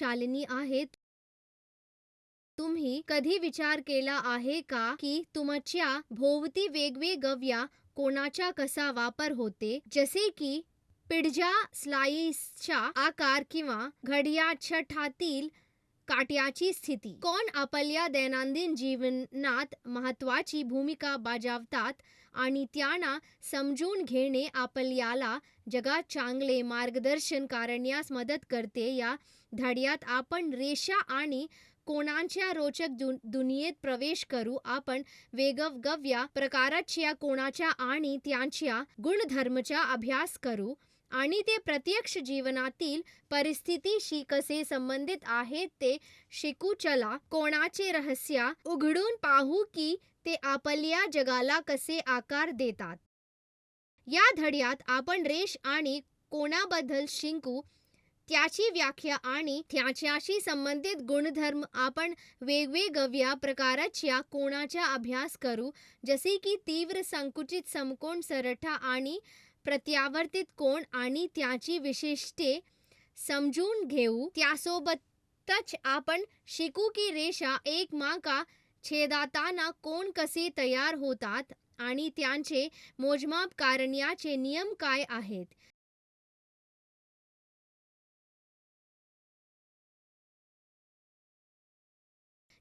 प्रभावशालिनी आहेत. तुम्ही कधी विचार केला आहे का की तुमच्या भोवती वेगवेगळ्या कोणाचा कसा वापर होते, जसे की पिझ्झा स्लाइसचा आकार किंवा घड्याळाच्या छठातील काट्याची स्थिती. कोण आपल्या दैनंदिन जीवनात महत्त्वाची भूमिका बजावतात आणि त्यांना समजून घेणे आपल्याला जगात चांगले मार्गदर्शन करण्यास मदत करते. या धड्यात आपण रेषा आणि कोणांच्या रोचक दुनियेत प्रवेश करू. आपण वेगवेगळ्या प्रकारच्या कोणाच्या आणि त्यांच्या गुणधर्माचा अभ्यास करू आणि ते प्रत्यक्ष जीवनातील परिस्थितीशी कसे संबंधित आहेत ते शिकू. चला कोणाचे रहस्य उघडून पाहू की ते आपल्या जगाला कसे आकार देतात. या धड्यात आपण रेष आणि कोणाबद्दल शिकू, त्याची व्याख्या आणि त्याच्याशी संबंधित गुणधर्म. आपण वेगवेगळ्या प्रकारच्या कोणाचा अभ्यास करू, जसे की तीव्र संकुचित समकोन सरळता आणि प्रत्यावर्तित कोन आणि त्याची वैशिष्ट्ये समजून घेऊ. त्यासोबतच आपण शिकू की रेषा एकमेका छेदताना कोन कसे तयार होतात आणि त्यांचे मोजमाप करण्याचे नियम काय आहेत.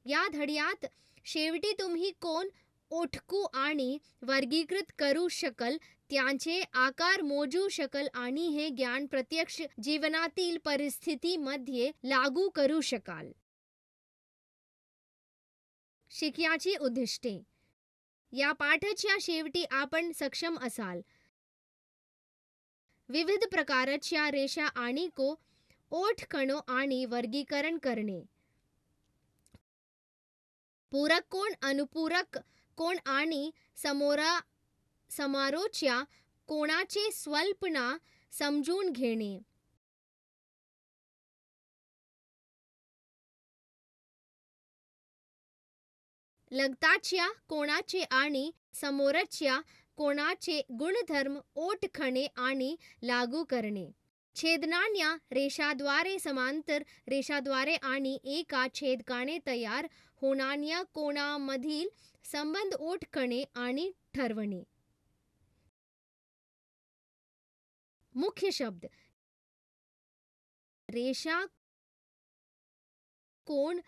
या धड्यात शेवटी तुम्ही कोन ओळखू आणि वर्गीकृत करू शकाल, त्यांचे आकार मोजू शकाल आणि हे ज्ञान प्रत्यक्ष जीवनातील परिस्थितीमध्ये लागू करू शकाल. शिकण्याची उद्दिष्टे. या पाठाच्या शेवटी आपण सक्षम असाल विविध प्रकारच्या रेषा आणि को ओळखणे आणि वर्गीकरण करणे, पूरक कोन, अनुपूरक कोन आणि समोराच्या कोणाचे स्वल्पना समजून घेणे, लगताच्या कोणाचे आणि समोरच्या कोणाचे गुणधर्म ओळखणे आणि लागू करणे, छेदणाऱ्या रेषाद्वारे, समांतर रेषाद्वारे आणि एका छेदकाने तयार होणाऱ्या कोणामधील संबंध ओळखणे आणि ठरवणे. मुख्य शब्द. रेषा, कोन,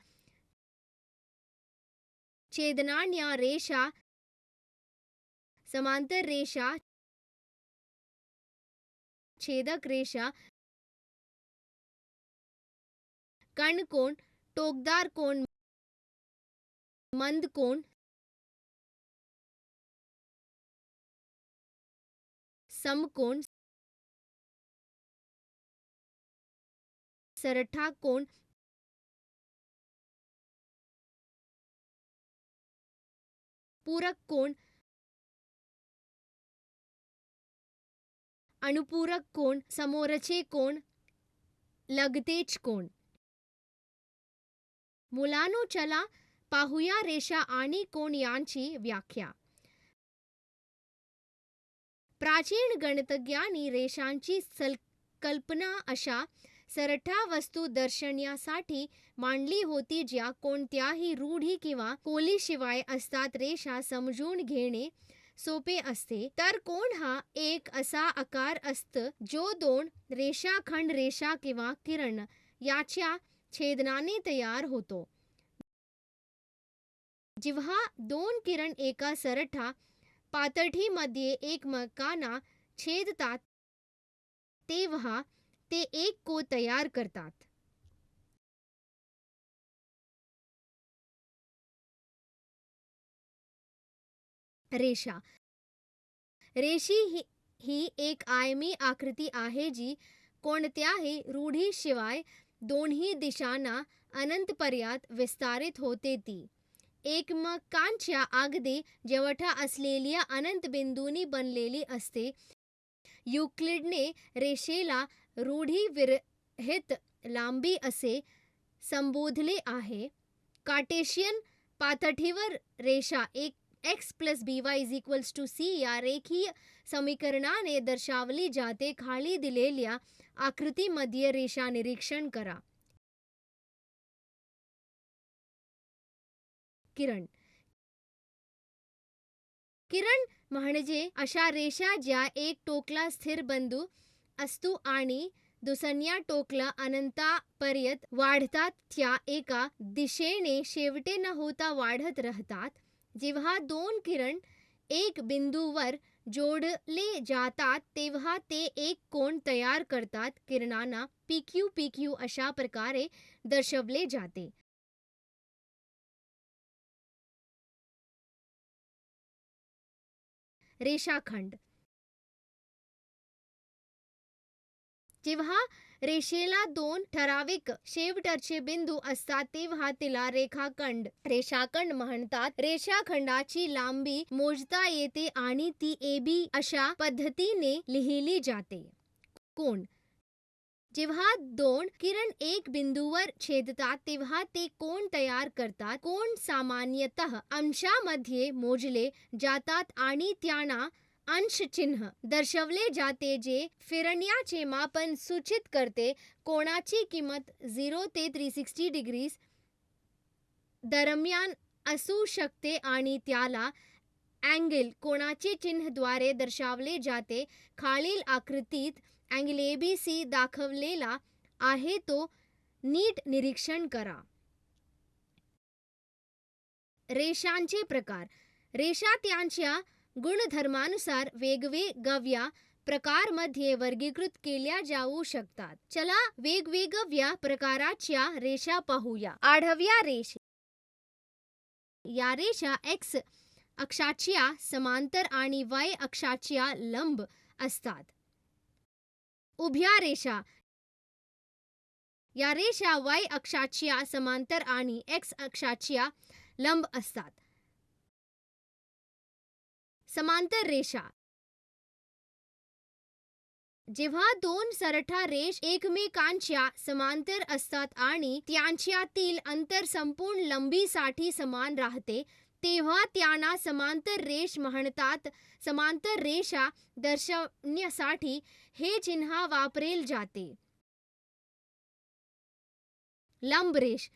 छेदणाऱ्या रेषा, समांतर रेषा, छेदक रेषा, कणकोन, टोकदार कोन, मंद कोन, समकोन, सरळता कोन, पूरक कोन, अनुपूरक कोन, समोरचे कोन, लगतेच कोन. मुलांनो, चला पाहूया रेषा आणि कोन यांची व्याख्या. प्राचीन गणितज्ञांनी रेषांची कल्पना अशा सरळता वस्तू दर्शवण्यासाठी मांडली होती ज्या कोणत्याही रूढी किंवा कोलीशिवाय असतात. रेषा समजून घेणे सोपे असते, तर कोन हा एक असा आकार असतो जो दोन रेषाखंड, रेषा किंवा किरण याच्या छेदनाने तयार होतो. जेव्हा दोन किरण एका सरळता पातळीमध्ये एकमेकांना छेदतात तेव्हा ते एक कोन तयार करतात. रेषा. रेषी ही एक आयमी आकृती आहे जी कोणत्याही रूढीशिवाय दोन्ही दिशांना अनंतपर्यंत विस्तारित होते. ती एकमेकांच्या अगदी जवळ असलेल्या अनंत बिंदूंनी बनलेली असते. युक्लिडने रेषेला रूढीविरहित लांबी असे संबोधले आहे. कार्टेशियन पद्धतीवर रेषा x + by = c या रेखीय समीकरणाने दर्शवली जाते. खाली दिलेल्या आकृतीमध्ये रेषा निरीक्षण करा. किरण. किरण म्हणजे अशा रेषा ज्या एक टोकला स्थिर बिंदू असतो आणि दुसऱ्या टोकला अनंतापर्यंत वाढतात, त्या एका दिशेने शेवटे न होता वाढत राहतात. जेव्हा दोन किरण एक बिंदूवर जोडले जातात तेव्हा ते एक कोन तयार करतात. किरणांना PQ PQ अशा प्रकारे दर्शवले जाते. रेषाखंड. जेव्हा रेषेला दोन ठराविक शेवटचे बिंदू असतात तेव्हा तिला रेषाखंड म्हणतात. रेषाखंडाची लांबी मोजता येते आणि ती AB अशा पद्धतीने लिहिली जाते. कोन. जेव्हा दोन किरण एक बिंदूवर छेदतात तेव्हा ते कोन तयार करतात. कोन सामान्यतः अंशामध्ये मोजले जातात आणि त्यांना अंश चिन्ह दर्शवले जाते जे फिरण्याचे मापन सूचित करते. कोनाची किंमत 0 ते 360 डिग्री दरम्यान असू शकते आणि त्याला अँगल कोनाचे चिन्हाद्वारे दर्शवले जाते. खालील आकृतीत अँगल ABC दाखवलेला आहे तो नीट निरीक्षण करा. रेषांचे प्रकार. रेषा त्यांच्या गुणधर्मानुसार वेगवेगळ्या प्रकारमध्ये वर्गीकृत केल्या जाऊ शकतात. चला वेगवेगळ्या प्रकाराच्या रेषा पाहूया. आडव्या रेषा. या रेषा X अक्षाच्या समांतर आणि Y अक्षाच्या लंब असतात. उभ्या रेषा. या रेषा Y अक्षाच्या समांतर आणि X अक्षाच्या लंब असतात. समांतर रेषा. जेव्हा दोन सरळ रेषा एकमेकांच्या समांतर असतात आणि त्यांच्यातील अंतर संपूर्ण लांबीसाठी समान राहते तेव्हा त्यांना समांतर रेषा म्हणतात. समांतर रेषा दर्शवण्यासाठी हे चिन्ह वापरले जाते. लंब रेषा.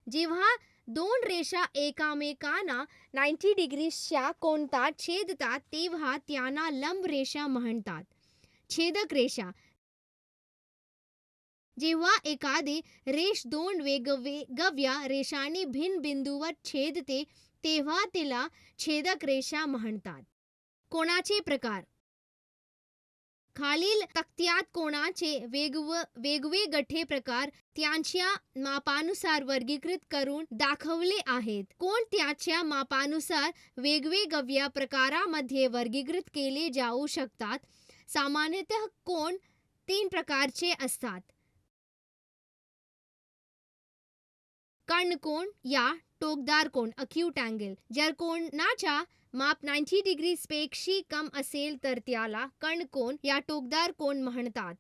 जेव्हा दोन रेषा एकमेकांना 90 डिग्रीच्या कोनात छेदतात तेव्हा त्यांना लंब रेषा म्हणतात. छेदक रेषा. जेव्हा एखादी रेष दोन वेगवेगळ्या रेषांनी भिन्न बिंदूवर छेदते तेव्हा तिला छेदक रेषा म्हणतात. कोनाचे प्रकार. खालील तक्त्यात कोनाचे वेगवेगळे प्रकार त्यांच्या मापानुसार वर्गीकृत करून दाखवले आहेत. कोन त्याच्या मापानुसार वेगवेगळ्या प्रकारामध्ये वर्गीकृत केले जाऊ शकतात. सामान्यतः कोन 3 प्रकारचे असतात. कर्णकोन या टोकदार कोन अक्यूट अँगल. जर कोनाचा माप 90 डिग्रीपेक्षा कम असेल तर त्याला कर्णकोन या टोकदार कोन म्हणतात.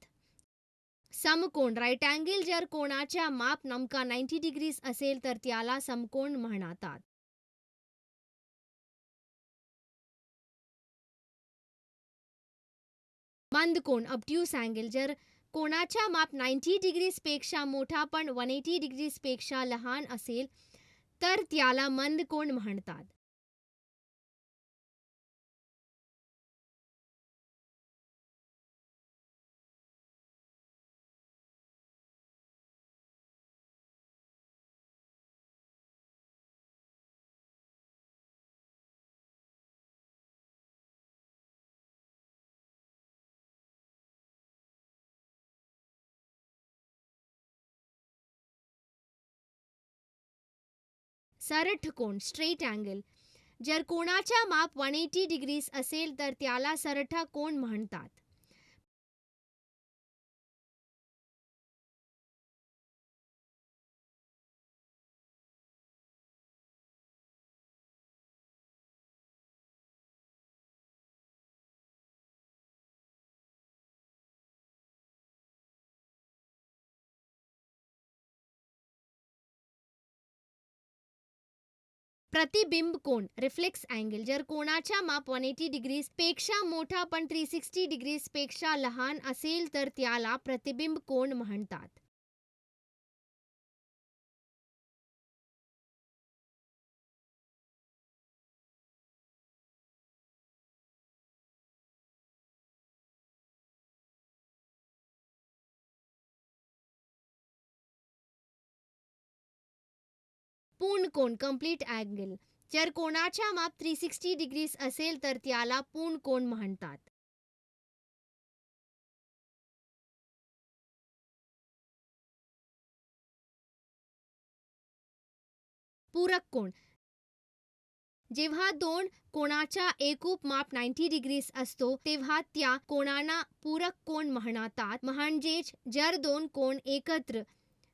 समकोन राईट अँगल. जर कोनाचा माप नेमका 90 डिग्री असेल तर त्याला समकोन म्हणतात. मंदकोन ऑब्ट्यूस अँगल. जर कोनाचा माप 90 डिग्रीपेक्षा मोठा पण 180 डिग्रीपेक्षा लहान असेल तर त्याला मंदकोन म्हणतात. सरळ कोन स्ट्रेट अँगल. जर कोनाचा माप 180 डिग्री असेल तर त्याला सरळ कोन म्हणतात. प्रतिबिंब कोन रिफ्लेक्स अँगल. जर कोनाचा माप 180 डिग्रीपेक्षा मोठा पण 360 डिग्रीपेक्षा लहान असेल तर त्याला प्रतिबिंब कोन म्हणतात. पूर्ण कोन कम्प्लीट अँगल. जर कोणाचा माप 360 डिग्रीज असेल तर त्याला पूर्ण कोन म्हणतात. पूरक कोन. जेव्हा दोन कोणाचा एकूप माप 90 डिग्रीज असतो तेव्हा त्या कोनांना पूरक कोन म्हणतात. म्हणजेच जर दोन कोन एकत्र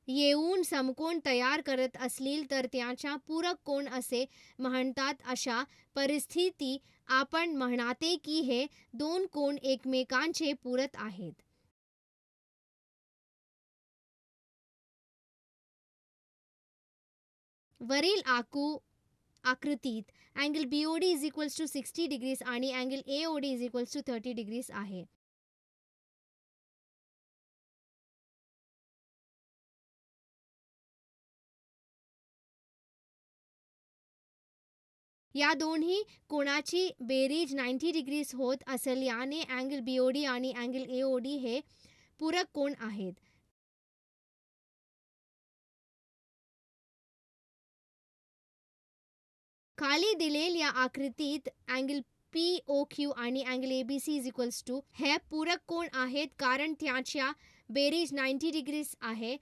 येऊन समकोन तयार करत असतील तर त्यांचा पूरक कोन असे म्हणतात. अशा परिस्थिती आपण म्हणते की हे दोन कोन एकमेकांचे पूरक आहेत. वरील आकृतीत angle BOD is equals to 60 degrees आणि angle AOD is equals to 30 degrees आहे. या दोन्ही कोणाची बेरीज 90 डिग्रीज होत असल्याने अँगल BOD आणि अँगल AOD हे पूरक कोन आहेत. खाली दिलेल्या आकृतीत अँगल POQ आणि angle ABC is equals to हे पूरक कोन आहेत कारण त्यांच्या बेरीज 90 डिग्रीज आहे.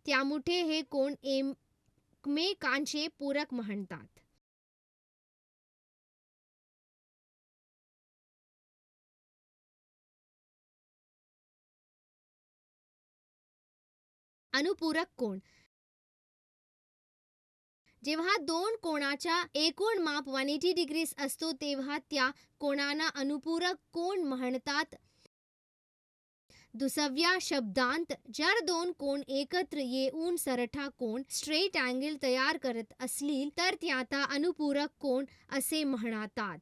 त्यामुळे हे कोन एकमेकांचे पूरक म्हणतात. अनुपूरक कोन. जेव्हा दोन कोणाचा एकूण माप 180 डिग्रीज असतो तेव्हा त्या कोनांना अनुपूरक कोन म्हणतात. दुसऱ्या शब्दांत जर दोन कोन एकत्र येऊन सरळ कोन स्ट्रेट अँगल तयार करत असतील तर त्याला अनुपूरक कोन असे म्हणतात.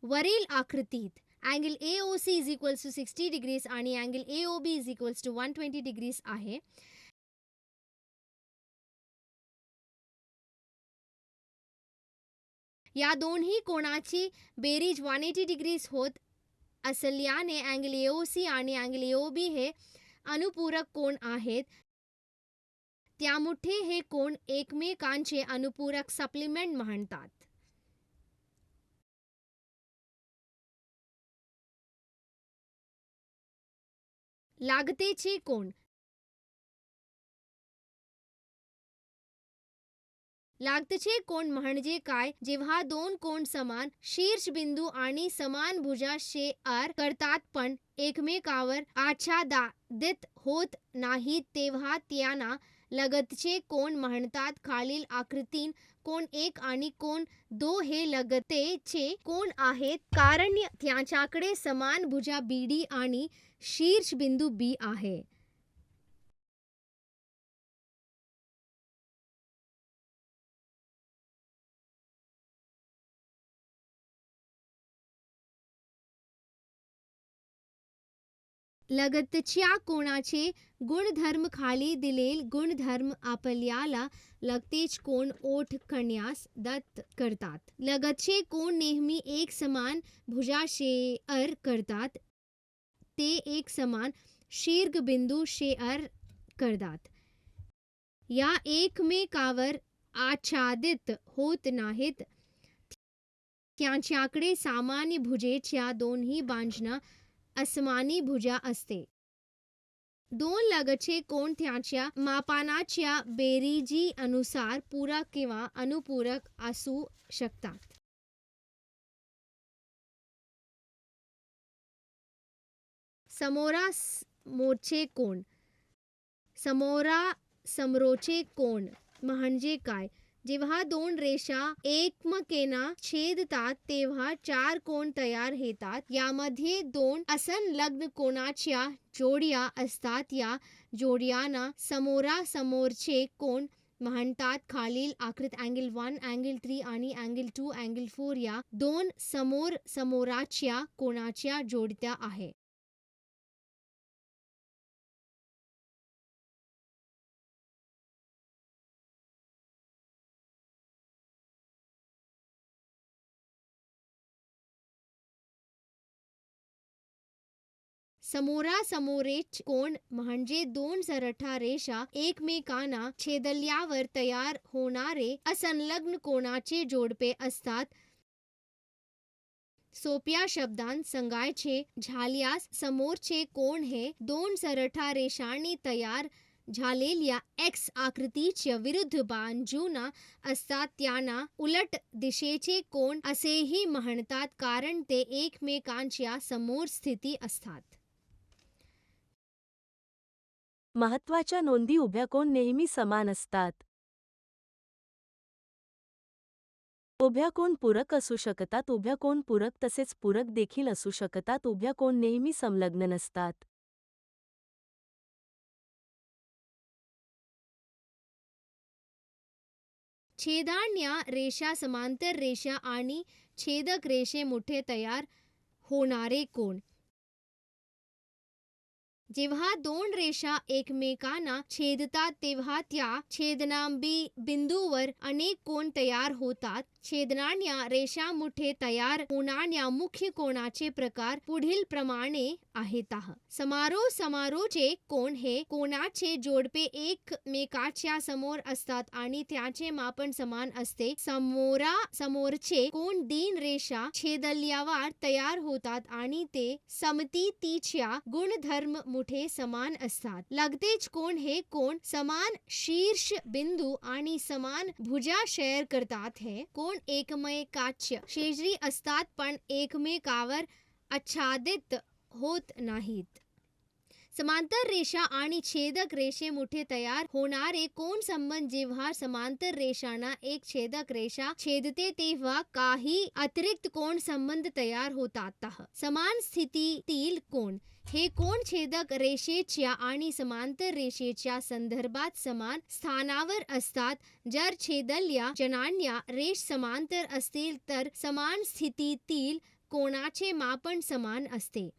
वरील आकृतीत angle AOC is equals to 60 degrees आणि angle AOB is equals to 120 degrees आहे. या दोन्ही कोणाची बेरीज 180 डिग्रीज होत असल्याने अँगल AOC आणि अँगल AOB हे अनुपूरक कोन आहेत. त्यामुळे हे कोन एकमेकांचे अनुपूरक सप्लिमेंट म्हणतात. लागतेचे कोन. लागतेचे कोन म्हणजे काय? जेव्हा दोन कोन समान शीर्षबिंदू आणि समान भुजा शेअर करतात पण एकमेकावर आच्छादित होत नाहीत तेव्हा त्यांना लगतचे कोन म्हणतात. खालील आकृतीत कोन 1 आणि कोन 2 हे लगतचे कोन आहेत कारण त्यांच्याकडे समान भुजा BD आणि शीर्षबिंदू B आहे. लगतच्या कोनाचे गुणधर्म. खाली दिलेले गुणधर्म आपल्याला लगतचे कोन ओळखण्यास मदत करतात. लगतचे कोन नेहमी एक समान भुजा शेअर करतात. ते एक समान शीर्षबिंदू शेअर करतात. या एकमेकावर आच्छादित होत नाहीत. त्यांच्याकडे सामान्य भुजेच्या दोन्ही बाजूंना असमानी भुजा असते. दोन लगतचे कोन त्यांच्या मापांच्या बेरीजीनुसार पूरक किंवा अनुपूरक असू शकतात. समोरासमोरचे कोन. समोरासमोरचे कोन म्हणजे काय? जेव्हा दोन रेषा एकमेकांना छेदतात तेव्हा चार कोन तयार होतात. यामध्ये दोन असंलग्न कोनाच्या जोड्या असतात. या जोड्यांना समोरासमोरचे कोन म्हणतात. खालील आकृतीत अँगल 1, अँगल 3 आणि अँगल 2, अँगल 4 या दोन समोरासमोरच्या कोनाच्या जोड्या आहेत. समोरासमोरचे कोन म्हणजे दोन सरळता रेषा एकमेकांना छेदल्यावर तयार होणारे असंलग्न कोनाचे जोडपे असतात. सोप्या शब्दांत सांगायचे झाल्यास समोरचे कोन हे दोन सरळता रेषांनी तयार झालेल्या एक्स आकृतीच्या विरुद्ध बाजूंना असतात त्यांना उलट दिशेचे कोन असेही म्हणतात कारण ते एकमेकांच्या समोर स्थिती असतात. महत्त्वाच्या नोंदी उभ्या कोन नेहमी समान असतात. उभ्या कोन पूरक असू शकतात. उभ्या कोन पूरक तसेच पूरक देखील असू शकतात. उभ्या कोन नेहमी संलग्न नसतात. छेदणाऱ्या रेषा समांतर रेषा आणि छेदक रेषेमुळे तयार होणारे कोन. जेव्हा दोन रेषा एकमेकांना छेदतात तेव्हा त्या बिंदूवर अनेक कोन तयार होतात. छेदणाऱ्या रेषांमुळे तयार होणाऱ्या मुख्य कोनाचे प्रकार पुढील प्रमाणे आहेत. समोरासमोरचे कोन हे कोनाचे जोडपे एकमेकांच्या समोर असतात आणि त्याचे मापन समान असते. समोरासमोरचे कोन तीन रेषा छेदल्यावर तयार होतात आणि ते सममितीच्या गुणधर्मामुळे समान असतात. लगतेच कोन हे कोन समान शीर्ष बिंदू आणि समान भुजा शेअर करतात. हे कोन एकमेकांच्या शेजारी असतात पण एकमेकांवर आच्छादित होत नाहीत. समांतर रेषा आणि छेदक रेषेमुळे तयार होणारे कोन संबंध. जेव्हा समांतर रेषांना एक छेदक रेषा छेदते तेव्हा काही अतिरिक्त कोन संबंध तयार होतात. समान स्थितीतील कोन हे कोन छेदक रेषेच्या आणि समांतर रेषेच्या संदर्भात समान स्थानावर असतात. जर छेदल्या जाणाऱ्या रेषा समांतर असतील तर समान स्थितीतील कोनाचे मापन समान असते.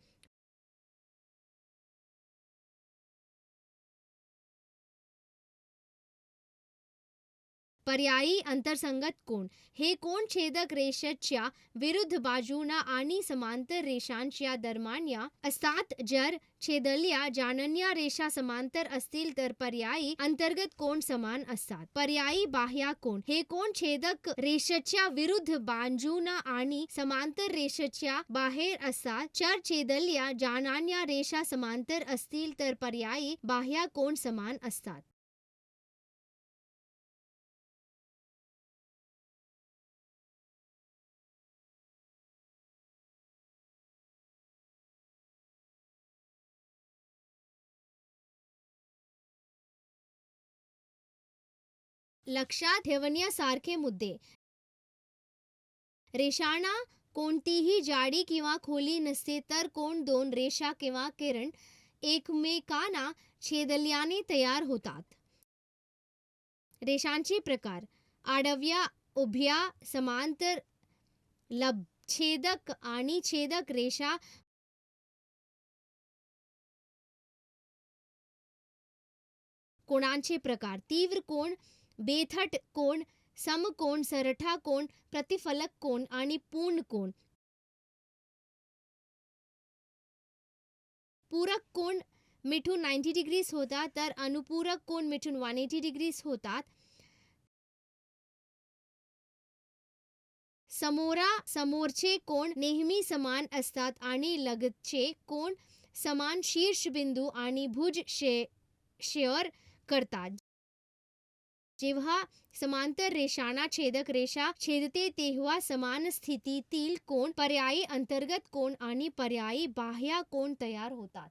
पर्यायी अंतरसंगत कोन हे कोन छेदक रेषेच्या विरुद्ध बाजूंना आणि समांतर रेषांच्या दरम्यान असतात. जर छेदल्या जाणाऱ्या रेषा समांतर असतील तर पर्यायी अंतर्गत कोन समान असतात. पर्यायी बाह्य कोन हे कोन छेदक रेषेच्या विरुद्ध बाजूंना आणि समांतर रेषेच्या बाहेर असतात. जर छेदल्या जाणाऱ्या रेषा समांतर असतील तर पर्यायी बाह्य कोन समान असतात. लक्षात ठेवण्यासारखे मुद्दे. रेषांना कोणतीही जाडी किंवा खोली नसते तर कोन दोन रेषा किंवा किरण एकमेकांना छेदल्याने तयार होतात. रेषांचे प्रकार: आडव्या, उभ्या, समांतर, लंबछेदक आणि छेदक रेषा. कोनांचे प्रकार: तीव्र कोन, बेथट कोन, समकोन, सरळता कोन, प्रतिफलक कोन आणि पूर्ण कोन. पूरक कोन मिळून 90 डिग्रीज होतात तर अनुपूरक कोन मिळून 180 डिग्रीज होतात. समोरासमोरचे कोन नेहमी समान असतात आणि लगतचे कोन समान शीर्षबिंदू आणि भुज शेअर करतात. जेव्हा समांतर रेषांना छेदक रेषा छेदते तेव्हा समान स्थितीतील कोन, पर्यायी अंतर्गत कोन आणि पर्यायी बाह्य कोन तयार होतात.